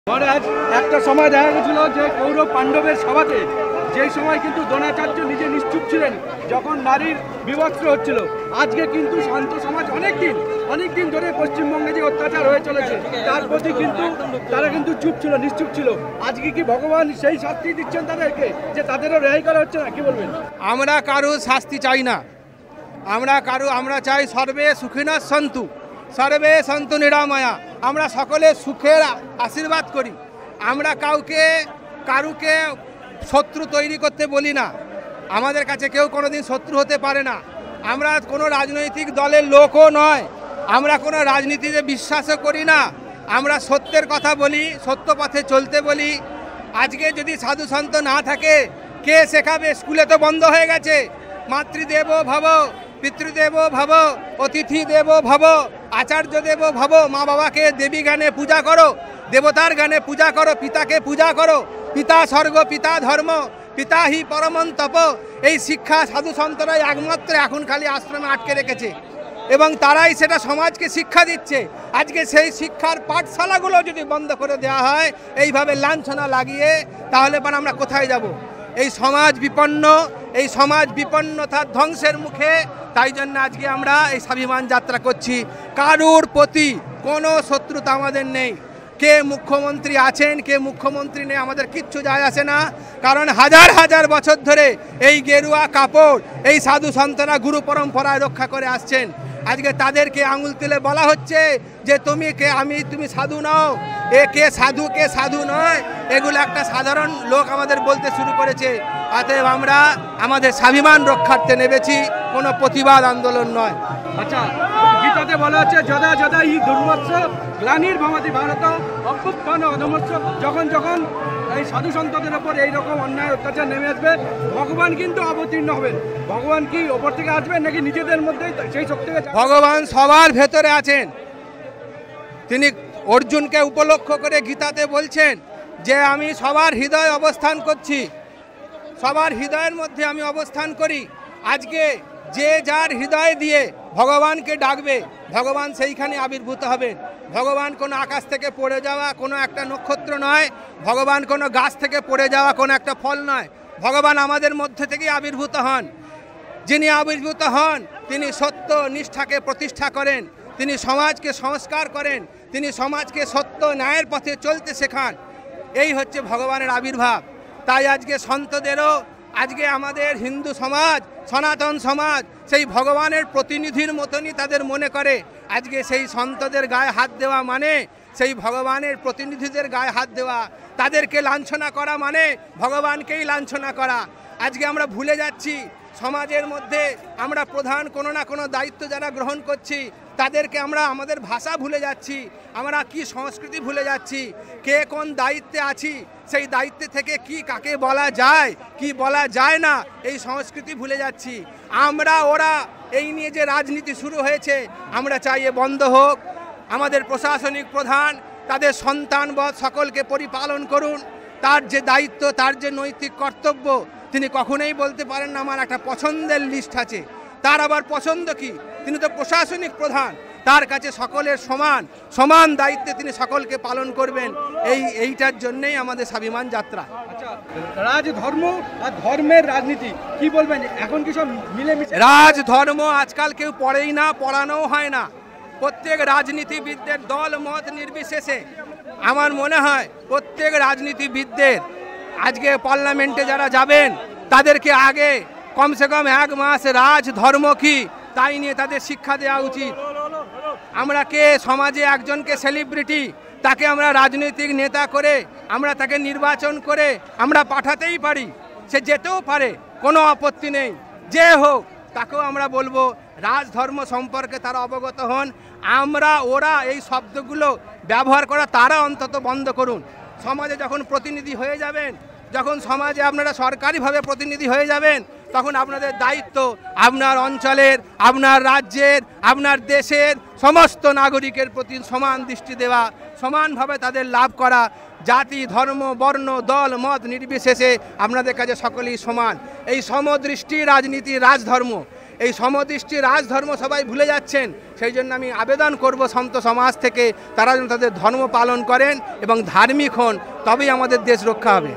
মহারাজ একটা সময় দেখা গেছিল যে কৌরব পাণ্ডবের সভাতে যে সময় কিন্তু দ্রোণাচার্য নিজে নিশ্চুপ ছিলেন যখন নারীর বিবস্ত্র হচ্ছিল। আজকে কিন্তু শান্ত সমাজ অনেক দিন ধরে পশ্চিমবঙ্গে যে অত্যাচার হয়ে চলেছে তার প্রতি কিন্তু তারা কিন্তু চুপ ছিল, নিশ্চুপ ছিল। আজকে কি ভগবান সেই শাস্তি দিচ্ছেন তাদেরকে যে তাদেরও রেহাই করা হচ্ছে না? কি বলবেন? আমরা কারো শাস্তি চাই না, আমরা চাই সর্বে সুখিনঃ সন্তু, সর্বে সন্তু নিরাময়া। আমরা সকলে সুখের আশীর্বাদ করি। আমরা কারুকে শত্রু তৈরি করতে বলি না। আমাদের কাছে কেউ কোনোদিন শত্রু হতে পারে না। আমরা কোনো রাজনৈতিক দলের লোকও নয়, আমরা কোনো রাজনীতিতে বিশ্বাসও করি না। আমরা সত্যের কথা বলি, সত্য পথে চলতে বলি। আজকে যদি সাধু সন্ত না থাকে কে শেখাবে? স্কুলে তো বন্ধ হয়ে গেছে। মাতৃদেব ভব, পিতৃদেব ভব, অতিথি দেব ভব, আচার্য দেব ভব। মা বাবাকে দেবী গানে পূজা করো, দেবতার গানে পূজা করো, পিতাকে পূজা করো। পিতা স্বর্গ, পিতা ধর্ম, পিতা হি পরমং তপ। এই শিক্ষা সাধু সন্তরাই একমাত্র এখন খালি আশ্রমে আটকে রেখেছে এবং তারাই সেটা সমাজকে শিক্ষা দিচ্ছে। আজকে সেই শিক্ষার পাঠশালাগুলো যদি বন্ধ করে দেওয়া হয় এইভাবে লাঞ্ছনা লাগিয়ে, তাহলে পর আমরা কোথায় যাব? এই সমাজ বিপন্নতার ধ্বংসের মুখে। তাই জন্য আজকে আমরা এই স্বাভিমান যাত্রা করছি। কারুর প্রতি কোনো শত্রুতা আমাদের নেই। কে মুখ্যমন্ত্রী আছেন, কে মুখ্যমন্ত্রী নেই, আমাদের কিচ্ছু যায় আসে না। কারণ হাজার হাজার বছর ধরে এই গেরুয়া কাপড় এই সাধু সন্তরা গুরু পরম্পরায় রক্ষা করে আসছেন। আজকে তাদেরকে আঙুল তুলে বলা হচ্ছে যে তুমি সাধু নও, কে সাধু নয়। এগুলো একটা সাধারণ লোক আমাদের বলতে শুরু করেছে। অতএব আমরা আমাদের স্বাভিমান রক্ষার্থে নেমেছি, কোনো প্রতিবাদ আন্দোলন নয়। আচ্ছা, গীতাতে বলা হচ্ছে যদা যদা ই দুর্মৎস গ্লানির ভবতি ভারত অভ্যুত্থান অধমস্য। যখন এই সাধু সন্তদের ওপর এইরকম অন্যায় অত্যাচার নেমে আসবে, ভগবান কিন্তু অবতীর্ণ হবেন। ভগবান কি ওপর থেকে আসবেন নাকি নিজেদের মধ্যেই সেই শক্তিকে? ভগবান সবার ভেতরে আছেন। তিনি অর্জুনকে উপলক্ষ করে গীতাতে বলছেন যে আমি সবার হৃদয়ে অবস্থান করছি, সবার হৃদয়ের মধ্যে আমি অবস্থান করি। আজকে যে যার হৃদয় দিয়ে ভগবানকে ডাকবে, ভগবান সেইখানে আবির্ভূত হবেন। ভগবান কোনো আকাশ থেকে পড়ে যাওয়া কোনো একটা নক্ষত্র নয়, ভগবান কোনো গাছ থেকে পড়ে যাওয়া কোনো একটা ফল নয়। ভগবান আমাদের মধ্যে থেকেই আবির্ভূত হন। যিনি আবির্ভূত হন তিনি সত্য নিষ্ঠাকে প্রতিষ্ঠা করেন, তিনি সমাজকে সংস্কার করেন, তিনি সমাজকে সত্য ন্যায়ের পথে চলতে শেখান। এই হচ্ছে ভগবানের আবির্ভাব। তাই আজকে সন্তদেরও, আজকে আমাদের হিন্দু সমাজ, সনাতন সমাজ সেই ভগবানের প্রতিনিধির মতনই তাদের মনে করে। আজকে সেই সন্তদের গায়ে হাত দেওয়া মানে সেই ভগবানের প্রতিনিধিদের গায়ে হাত দেওয়া, তাদেরকে লাঞ্ছনা করা মানে ভগবানকেই লাঞ্ছনা করা। আজকে আমরা ভুলে যাচ্ছি সমাজের মধ্যে আমরা প্রধান কোনো না কোনো দায়িত্ব যারা গ্রহণ করছি তাদেরকে আমরা আমাদের ভাষা ভুলে যাচ্ছি, আমরা কি সংস্কৃতি ভুলে যাচ্ছি। কে কোন দায়িত্বে আছি, সেই দায়িত্বে থেকে কি কাকে বলা যায় কি বলা যায় না, এই সংস্কৃতি ভুলে যাচ্ছি আমরা। ওরা এই নিয়ে যে রাজনীতি শুরু হয়েছে, আমরা চাই এ বন্ধ হোক। আমাদের প্রশাসনিক প্রধান তাদের সন্তানবৎ সকলকে পরিপালন করুন। তার যে দায়িত্ব, তার যে নৈতিক কর্তব্য, তিনি কখনোই বলতে পারেন না আমার একটা পছন্দের লিস্ট আছে। তার আবার পছন্দ কি? তিনি তো প্রশাসনিক প্রধান, তার কাছে সকলের সমান দায়িত্বে তিনি সকলকে পালন করবেন। এইটার জন্যই আমাদের স্বাভিমান যাত্রা। আচ্ছা, রাজধর্ম আর ধর্মের রাজনীতি কি বলবেন? এখন কি সব মিলেমিশে? রাজধর্ম আজকাল কেউ পড়েই না, পড়ানোও হয় না। প্রত্যেক রাজনীতিবিদদের দল মত নির্বিশেষে আমার মনে হয় প্রত্যেক রাজনীতিবিদদের আজকে পার্লামেন্টে যারা যাবেন তাদেরকে আগে কমসে কম 1 মাস রাজধর্ম কি তাই নিয়ে তাদের শিক্ষা দেওয়া উচিত। আমরা কে সমাজে একজনকে সেলিব্রিটি, তাকে আমরা রাজনৈতিক নেতা করে আমরা তাকে নির্বাচন করে আমরা পাঠাতেই পারি, সে যেতেও পারে, কোনো আপত্তি নেই। যে হোক তাকেও আমরা বলবো রাজধর্ম সম্পর্কে তারা অবগত হন। ওরা এই শব্দগুলো ব্যবহার করা তারা অন্তত বন্ধ করুন। সমাজে যখন প্রতিনিধি হয়ে যাবেন, যখন সমাজে আপনারা সরকারিভাবে প্রতিনিধি হয়ে যাবেন, তখন আপনাদের দায়িত্ব আপনার অঞ্চলের, আপনার রাজ্যের, আপনার দেশের সমস্ত নাগরিকের প্রতি সমান দৃষ্টি দেওয়া, সমানভাবে তাদের লাভ করা। জাতি, ধর্ম, বর্ণ, দল, মত নির্বিশেষে আপনাদের কাছে সকলেই সমান। এই সমদৃষ্টি রাজনীতি, রাজধর্ম, এই সমদৃষ্টি রাজধর্ম সবাই ভুলে যাচ্ছেন। সেই জন্য আমি আবেদন করব সন্ত সমাজ থেকে, তারা যেন তাদের ধর্ম পালন করেন এবং ধার্মিক হন, তবেই আমাদের দেশ রক্ষা হবে।